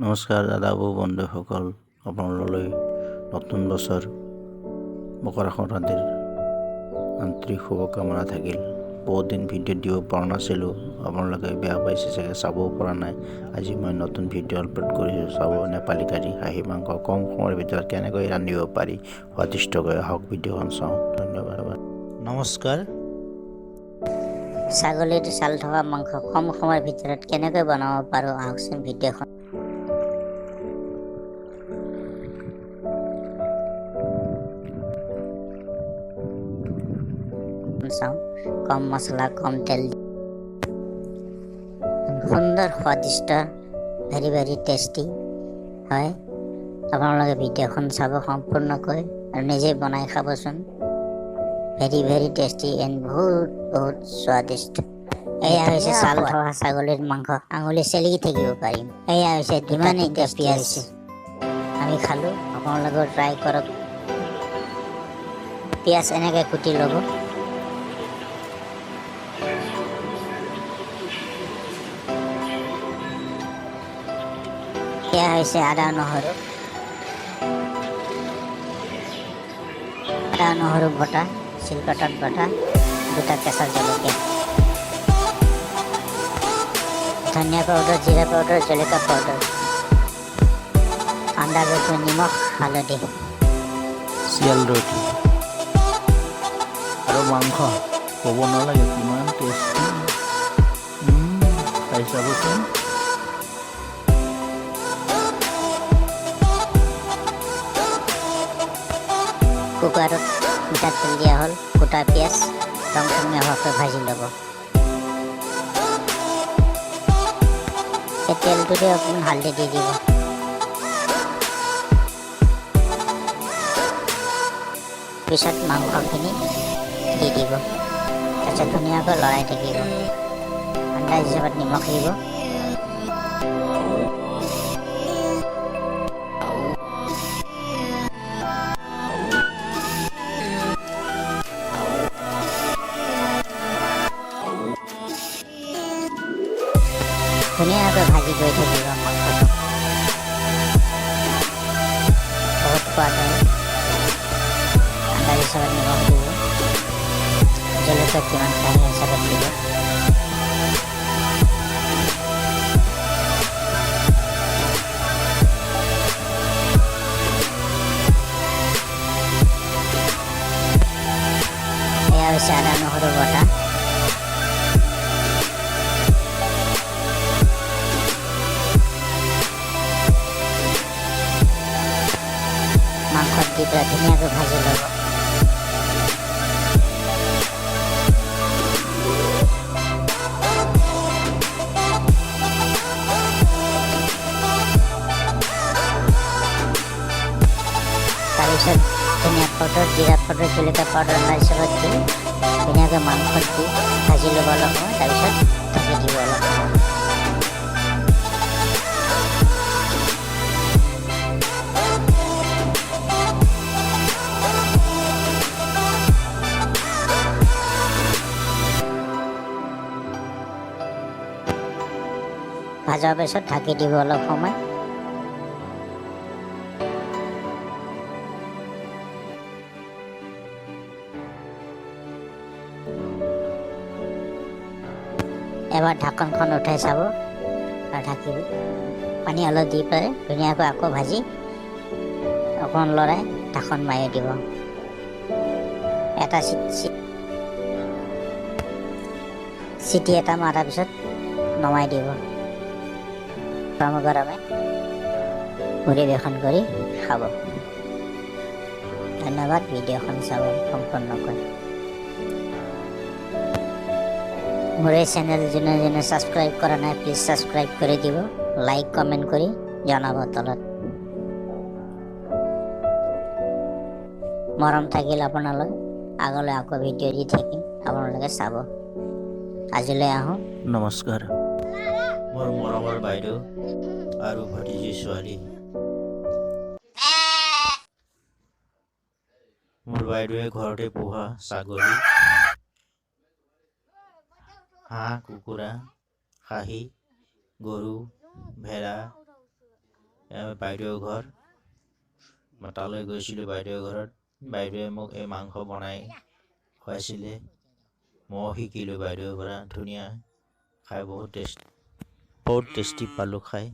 নমস্কাৰ দাদাবু বন্ধুসকল, আপোনালোকলৈ নতুন বছৰ মকৰ সংক্ৰান্তিৰ আন্তৰিক শুভকামনা থাকিল। বহুত দিন ভিডিঅ' দিব পৰা নাছিলোঁ, আপোনালোকে বেয়া পাইছে চাগে, চাবও পৰা নাই। আজি মই নতুন ভিডিঅ' আপলোড কৰিছোঁ। চাব নেপালী কাৰী খাহী মাংস কম সময়ৰ ভিতৰত কেনেকৈ ৰান্ধিব পাৰি স্বাদিষ্টকৈ। আহক ভিডিঅ'খন চাওঁ। ধন্যবাদ। নমস্কাৰ। ছাগলীৰ ছাল থকা মাংস কম সময়ৰ ভিতৰত কেনেকৈ বনাব পাৰোঁ আহকচোন ভিডিঅ'খন চাওঁ। কম মছলা, কম তেল, সুন্দৰ স্বাদিষ্ট, ভেৰি টেষ্টি হয়। আপোনালোকে ভিডিঅ'খন চাব সম্পূৰ্ণকৈ আৰু নিজে বনাই খাবচোন। ভেৰি টেষ্টি এণ্ড বহুত স্বাদিষ্ট। এয়া হৈছে ছাল থকা ছাগলীৰ মাংস, আঙুলি চেলেকি থাকিব পাৰিম। এয়া হৈছে ইমানেই টেষ্টি হৈছে, আমি খালোঁ। আপোনালোকেও ট্ৰাই কৰক। পিঁয়াজ এনেকৈ কুটি ল'ব। এয়া হৈছে আদা নহৰু বটা, শিলপাতাত বটা, দুটা কেঁচা জলকীয়া, ধনিয়া পাউডাৰ, জিৰা পাউডাৰ, জলকীয়া পাউডাৰ, আন্দাজত নিমখ, হালধি, চিয়াল ৰুটি আৰু মাংস ক'ব নালাগে কিমান টেষ্টি। খাই চাবচোন। কুকাৰত মিঠাতেল দিয়া হ'ল, গোটা পিঁয়াজ ৰংচঙীয়া হোৱাকৈ ভাজি ল'ব। এই তেলটোতে অকণমান হালধি দি দিব। পিছত মাংসখিনি দি দিব। তাৰপিছত ধুনীয়াকৈ লৰাই থাকিব। আন্দাজ হিচাপত নিমখ দিব। ধুনীয়াকৈ ভাজি গৈ থাকিব মাংসটো। বহুত সোৱাদ হয়। আন্দাজ হিচাপত নিমখ দিব। জলকীয়া কিমান খায় সেই হিচাপত দিব। এয়া হৈছে আদা নহৰু বটা। মাংসত দি পেলাই ধুনীয়াকৈ ভাজি ল'ব। তাৰপিছত ধনিয়া পাউডাৰ, জিৰা পাউডাৰ, জলকীয়া পাউডাৰ আন্দাজ হিচাপত দি ধুনীয়াকৈ মাংসত দি ভাজি ল'ব অলপ সময়। তাৰপিছত ঢাকি দিব অলপ সময়। ভাজাৰ পিছত ঢাকি দিব অলপ সময়। এবাৰ ঢাকনখন উঠাই চাব আৰু ঢাকি পানী অলপ দি পেলাই ধুনীয়াকৈ আকৌ ভাজি অকণমান লৰাই ঢাকন মাৰি দিব। এটা চিটি এটা মৰাৰ পিছত নমাই দিব। গৰমে পৰিৱেশন কৰি খাব। ধন্যবাদ। ভিডিঅ'খন চাব সম্পূৰ্ণকৈ। মোৰ এই চেনেল যোনে ছাবস্ক্ৰাইব কৰা নাই, প্লিজ ছাবস্ক্ৰাইব কৰি দিব। লাইক কমেণ্ট কৰি জনাব তলত। মৰম থাকিল আপোনালৈ। আগলৈ আকৌ ভিডিঅ' দি থাকিম, আপোনালোকে চাব। আজিলৈ আহোঁ। নমস্কাৰ। মোৰ মৰমৰ বাইদেউ আৰু ভতিজী ছোৱালী। মোৰ বাইদেৱে ঘৰতে পোহা ছাগলী, হাঁহ, কুকুৰা, খাহী, গৰু, ভেড়া বাইদেউৰ ঘৰ মই তালৈ গৈছিলোঁ বাইদেউৰ ঘৰত বাইদেৱে মোক এই মাংস বনাই খুৱাইছিলে মই শিকিলোঁ বাইদেউৰ পৰা ধুনীয়া খাই বহুত টেষ্টি পালোঁ খাই